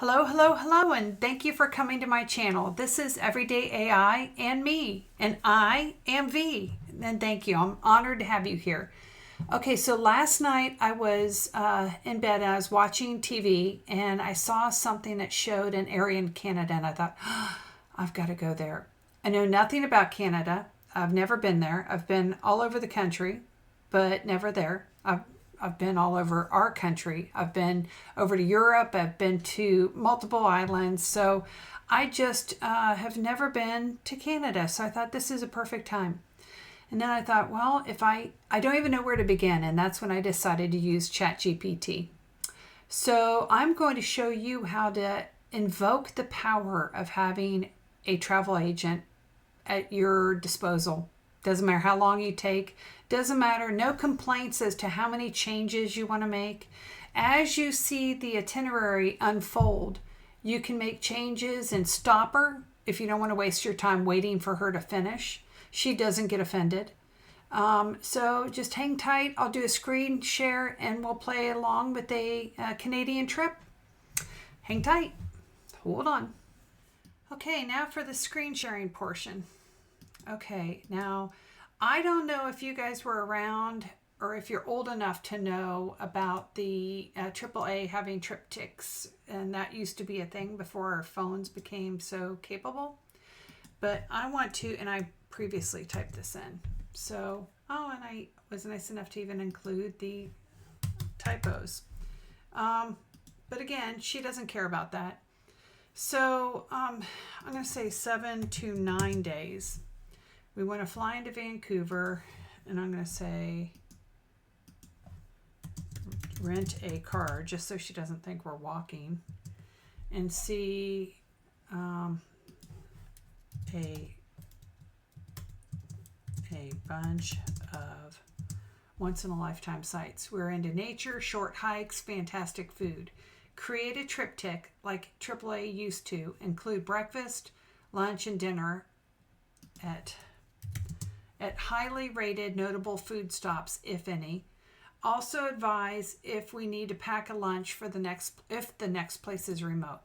Hello, hello, hello, and thank you for coming to my channel. This is Everyday AI and me, and I am V. And thank you. I'm honored to have you here. Okay, so last night I was in bed and I was watching TV and I saw something that showed an area in Canada, and I thought, oh, I've got to go there. I know nothing about Canada. I've never been there. I've been all over the country, but never there. I've been all over our country. I've been over to Europe. I've been to multiple islands. So I just have never been to Canada. So I thought this is a perfect time. And then I thought, well, if I don't even know where to begin. And that's when I decided to use ChatGPT. So I'm going to show you how to invoke the power of having a travel agent at your disposal. Doesn't matter how long you take. Doesn't matter. No complaints as to how many changes you want to make. As you see the itinerary unfold, you can make changes and stop her if you don't want to waste your time waiting for her to finish. She doesn't get offended. So just hang tight. I'll do a screen share and we'll play along with a Canadian trip. Hang tight. Hold on. Okay, now for the screen sharing portion. Okay, now I don't know if you guys were around or if you're old enough to know about the AAA having triptychs, and that used to be a thing before our phones became so capable. But I want to, and I previously typed this in. So, and I was nice enough to even include the typos. But again, she doesn't care about that. So I'm going to say 7 to 9 days. We want to fly into Vancouver, and I'm going to say rent a car, just so she doesn't think we're walking, and see a bunch of once-in-a-lifetime sites. We're into nature, short hikes, fantastic food. Create a triptych like AAA used to. Include breakfast, lunch, and dinner at highly rated notable food stops, if any. Also advise if we need to pack a lunch for if the next place is remote.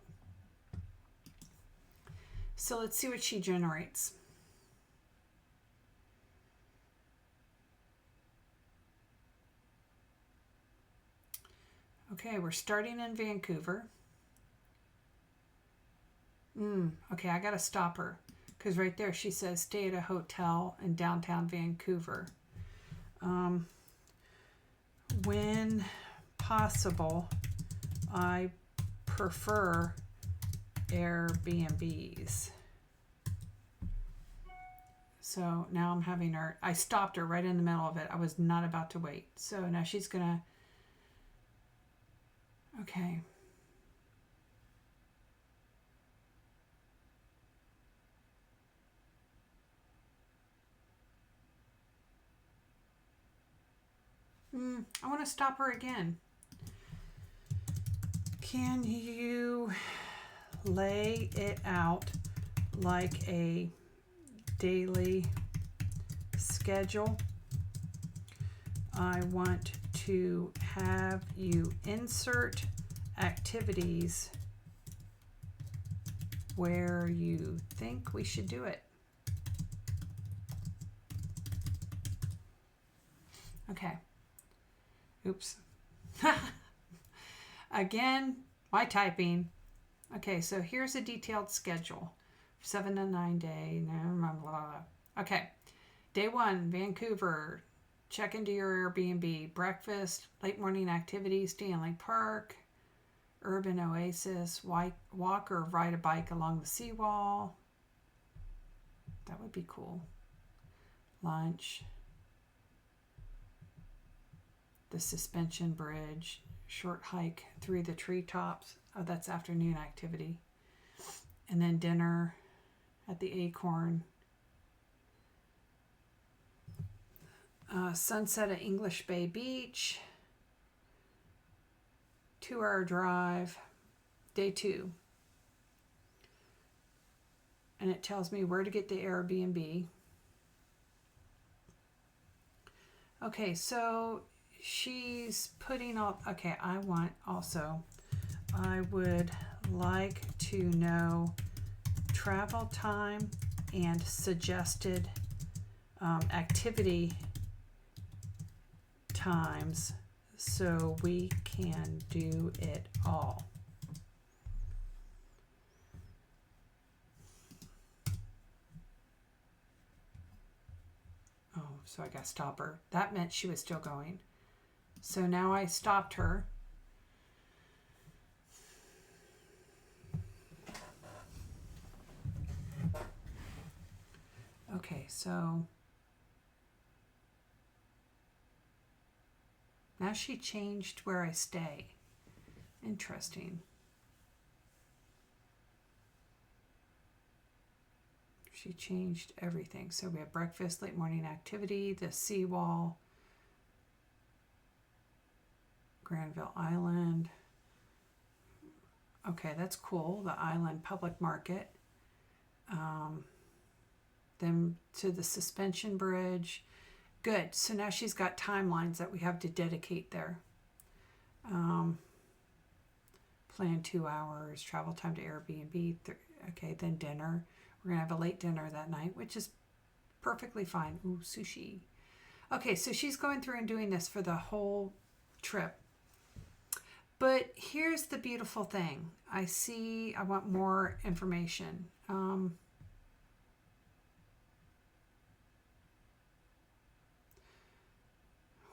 So let's see what she generates. Okay, we're starting in Vancouver. Okay, I gotta stop her. Because right there she says stay at a hotel in downtown Vancouver. When possible, I prefer Airbnbs. So now I'm having her, I stopped her right in the middle of it. I was not about to wait. So now she's gonna, okay. I want to stop her again. Can you lay it out like a daily schedule? I want to have you insert activities where you think we should do it. Okay. Oops. Again, my typing. Okay, so here's a detailed schedule. 7 to 9 day. Blah, blah, blah. Okay. Day 1, Vancouver. Check into your Airbnb. Breakfast, late morning activities, Stanley Park, urban oasis, walk or ride a bike along the seawall. That would be cool. Lunch. The suspension bridge, short hike through the treetops. Oh, that's afternoon activity. And then dinner at the Acorn. Sunset at English Bay Beach. 2-hour drive. Day 2. And it tells me where to get the Airbnb. Okay, so she's putting all, okay, I would like to know travel time and suggested activity times so we can do it all. Oh, so I got to stop her. That meant she was still going. So now I stopped her. Okay, so now she changed where I stay. Interesting. She changed everything. So we have breakfast, late morning activity, the seawall, Granville Island. Okay, that's cool. The island public market. Then to the suspension bridge. Good. So now she's got timelines that we have to dedicate there. Plan 2 hours, travel time to Airbnb. Okay, then dinner. We're going to have a late dinner that night, which is perfectly fine. Ooh, sushi. Okay, so she's going through and doing this for the whole trip. But here's the beautiful thing. I want more information.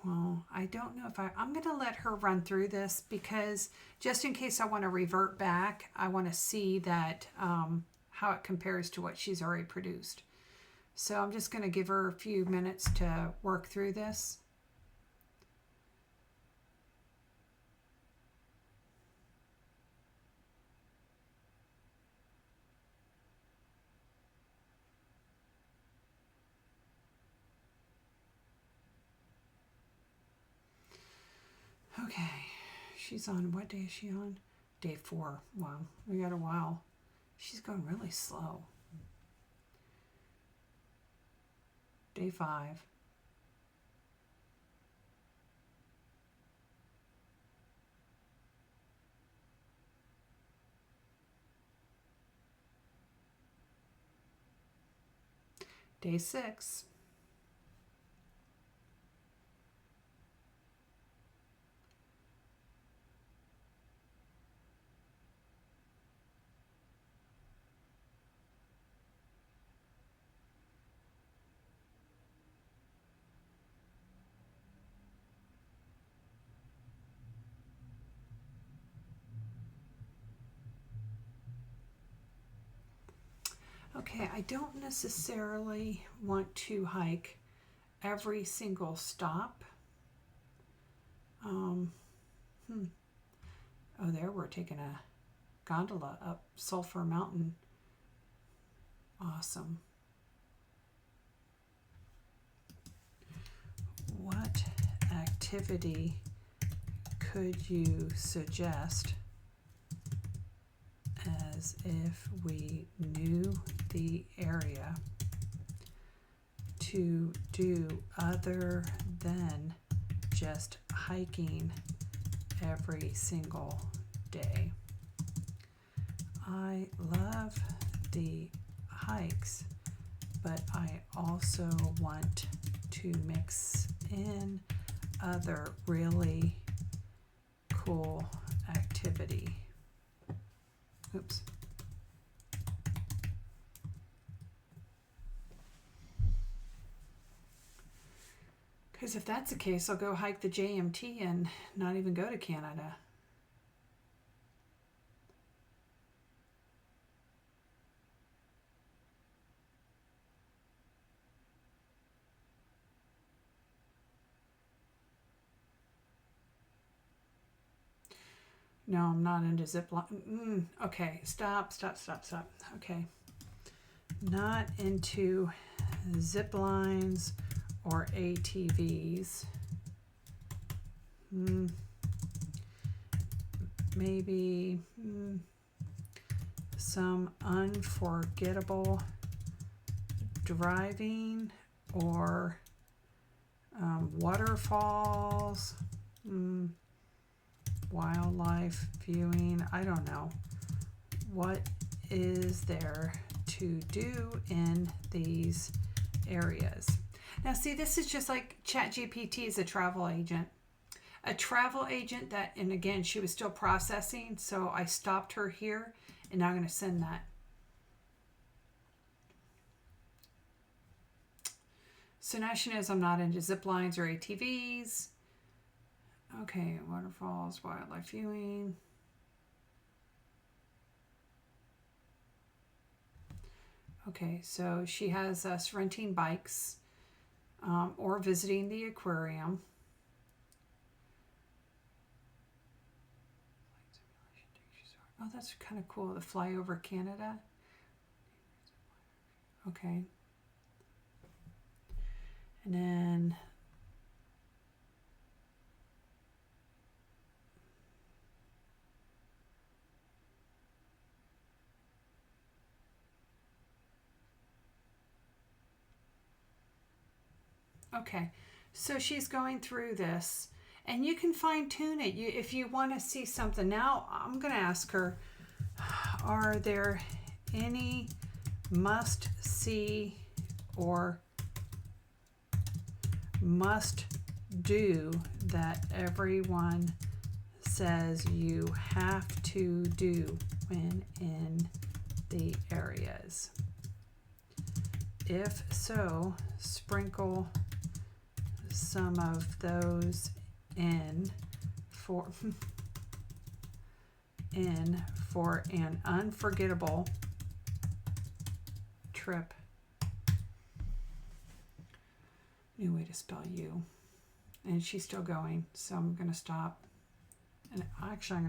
Well, I don't know if I'm going to let her run through this because just in case I want to revert back, I want to see that how it compares to what she's already produced. So I'm just going to give her a few minutes to work through this. Okay, she's on, what day is she on? Day 4. Wow, we got a while. She's going really slow. Day 5. Day 6. Okay, I don't necessarily want to hike every single stop. Oh, there we're taking a gondola up Sulphur Mountain. Awesome. What activity could you suggest as if we knew the area to do other than just hiking every single day? I love the hikes, but I also want to mix in other really cool activity. Oops. Because if that's the case, I'll go hike the JMT and not even go to Canada. No, I'm not into zip line. Okay, stop. Okay. Not into zip lines or ATVs. Maybe some unforgettable driving or waterfalls, wildlife viewing. I don't know. what is there to do in these areas? Now see, this is just like ChatGPT is a travel agent. A travel agent that, and again, she was still processing, so I stopped her here, and now I'm going to send that. So now she knows I'm not into zip lines or ATVs. Okay, waterfalls, wildlife viewing. Okay, so she has us renting bikes or visiting the aquarium. Oh, that's kind of cool. The flyover Canada. Okay. And then okay, so she's going through this, and you can fine tune it if you want to see something. Now I'm going to ask her, are there any must see or must do that everyone says you have to do when in the areas? If so, sprinkle some of those in for an unforgettable trip. New way to spell you. And she's still going, so I'm going to stop. And actually,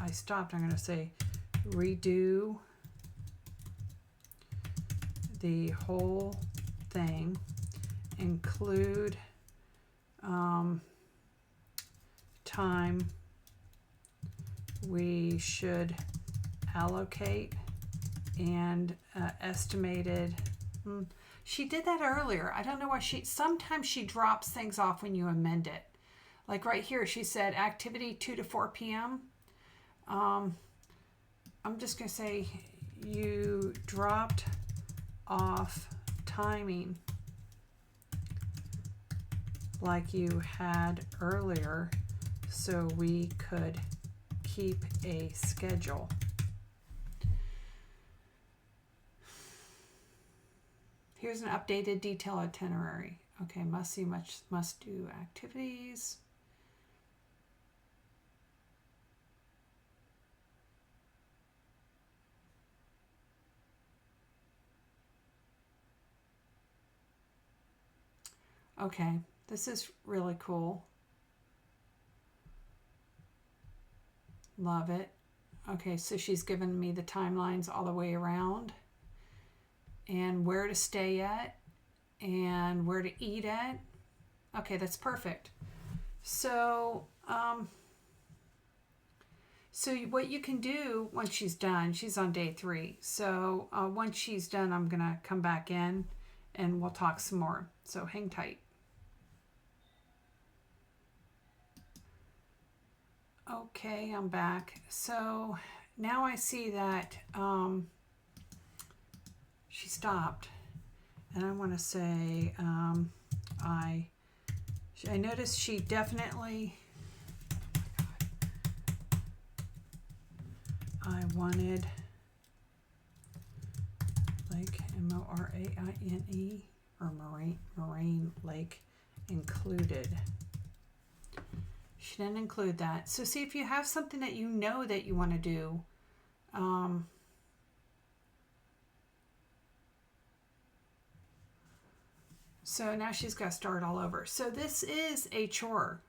I stopped. I'm going to say redo the whole thing, include time we should allocate and estimated. She did that earlier. I don't know why sometimes she drops things off when you amend it. Like right here, she said activity 2 to 4 p.m. I'm just going to say you dropped off timing like you had earlier so we could keep a schedule. Here's an updated detailed itinerary. Okay, must see, must do activities. Okay, this is really cool. Love it. Okay, so she's given me the timelines all the way around and where to stay at and where to eat at. Okay, that's perfect. So, so what you can do once she's done, she's on day 3. So once she's done, I'm going to come back in and we'll talk some more. So hang tight. Okay, I'm back. So now I see that she stopped, and I want to say I noticed she definitely. I wanted Lake Moraine or Moraine Lake included. She didn't include that. So see if you have something that you know that you want to do. So now she's got to start all over. So this is a chore.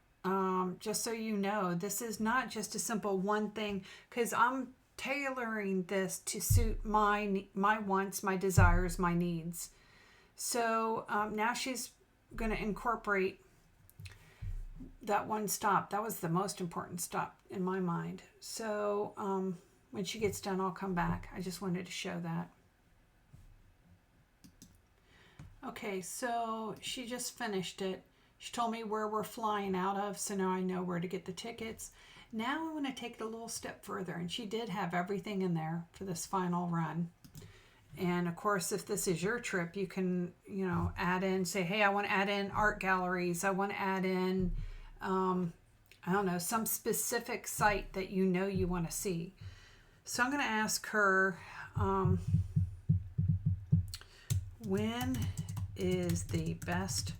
Just so you know, this is not just a simple one thing, because I'm tailoring this to suit my wants, my desires, my needs. So now she's going to incorporate that one stop. That was the most important stop in my mind. So when she gets done, I'll come back. I just wanted to show that. Okay, so she just finished it. She told me where we're flying out of, so now I know where to get the tickets. Now I want to take it a little step further, and she did have everything in there for this final run. And of course, if this is your trip, you can, add in, say, hey, I want to add in art galleries. I want to add in, I don't know, some specific site that you want to see. So I'm going to ask her, when is the best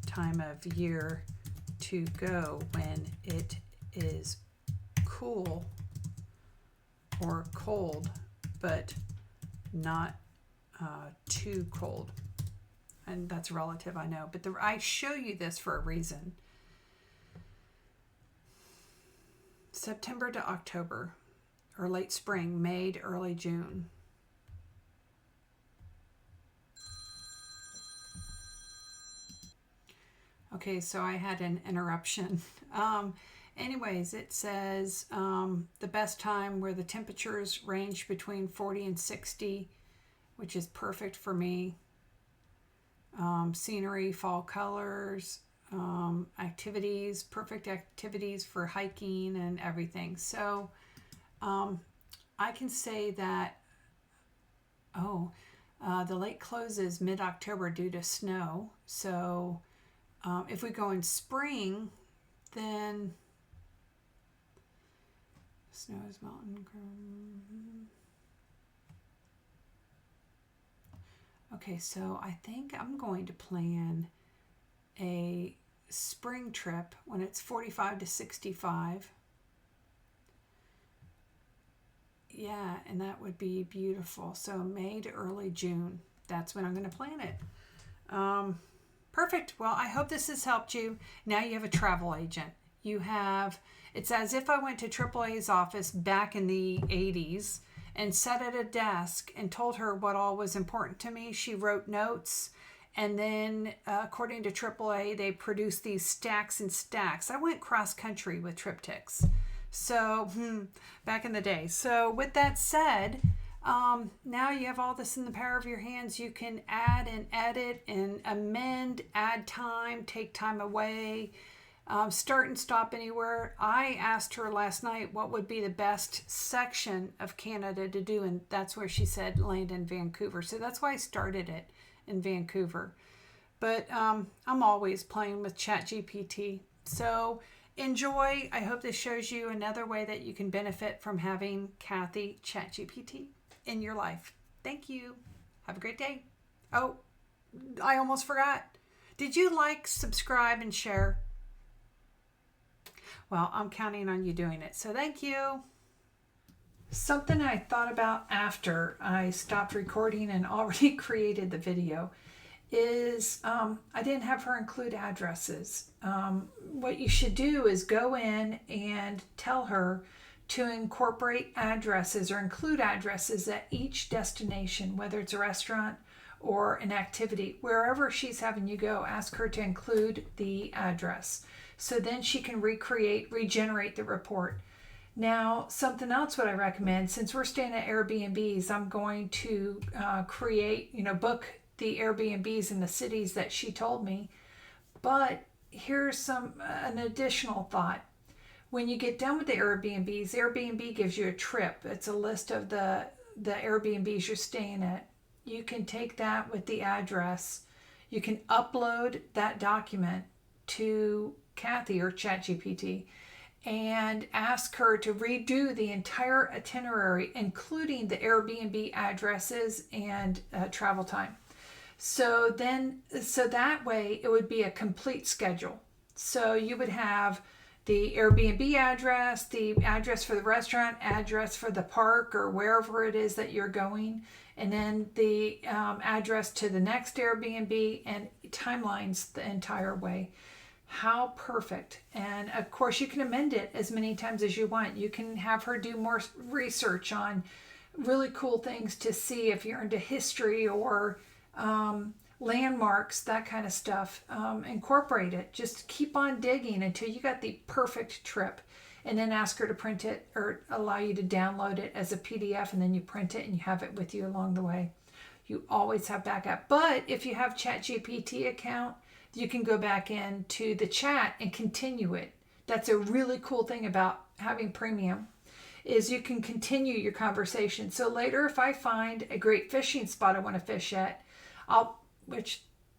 time of year to go when it is cool or cold, but not too cold? And that's relative, I know, but I show you this for a reason. September to October, or late spring, May to early June. Okay, so I had an interruption. Anyways, it says the best time where the temperatures range between 40 and 60, which is perfect for me. Scenery, fall colors, activities, perfect activities for hiking and everything. So I can say that, the lake closes mid-October due to snow. So if we go in spring, then snow is mountain. Okay, so I think I'm going to plan a spring trip when it's 45 to 65. Yeah, and that would be beautiful. So May to early June, that's when I'm going to plan it. Perfect. Well, I hope this has helped you. Now you have a travel agent. It's as if I went to AAA's office back in the 80s and sat at a desk and told her what all was important to me. She wrote notes, and then according to AAA, they produced these stacks and stacks. I went cross country with triptychs. So back in the day. So with that said, now you have all this in the power of your hands. You can add and edit and amend, add time, take time away, start and stop anywhere. I asked her last night what would be the best section of Canada to do, and that's where she said land in Vancouver. So that's why I started it in Vancouver. But I'm always playing with ChatGPT. So enjoy. I hope this shows you another way that you can benefit from having Kathy ChatGPT in your life. Thank you. Have a great day. Oh, I almost forgot. Did you like, subscribe, and share? Well, I'm counting on you doing it. So thank you. Something I thought about after I stopped recording and already created the video is I didn't have her include addresses. What you should do is go in and tell her to incorporate addresses or include addresses at each destination, whether it's a restaurant or an activity. Wherever she's having you go, ask her to include the address. So then she can regenerate the report. Now, something else what I recommend, since we're staying at Airbnbs, I'm going to book the Airbnbs in the cities that she told me. But here's an additional thought. When you get done with the Airbnbs, Airbnb gives you a trip. It's a list of the Airbnbs you're staying at. You can take that with the address. You can upload that document to Kathy or ChatGPT and ask her to redo the entire itinerary, including the Airbnb addresses and travel time. So that way it would be a complete schedule. So you would have the Airbnb address, the address for the restaurant, address for the park or wherever it is that you're going, and then the address to the next Airbnb, and timelines the entire way. How perfect. And of course you can amend it as many times as you want. You can have her do more research on really cool things to see if you're into history or landmarks, that kind of stuff. Incorporate it. Just keep on digging until you got the perfect trip, and then ask her to print it or allow you to download it as a PDF, and then you print it and you have it with you along the way. You always have backup. But if you have ChatGPT account, you can go back into the chat and continue it That's a really cool thing about having premium, is you can continue your conversation. So later, if I find a great fishing spot I want to fish at,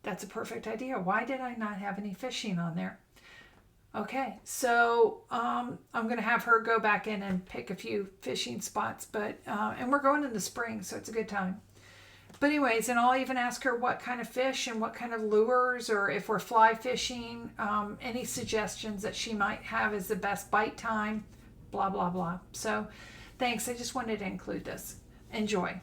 that's a perfect idea. Why did I not have any fishing on there? Okay, so I'm going to have her go back in and pick a few fishing spots, and we're going in the spring, so it's a good time. But anyways, and I'll even ask her what kind of fish and what kind of lures, or if we're fly fishing, any suggestions that she might have as the best bite time, blah, blah, blah. So thanks. I just wanted to include this. Enjoy.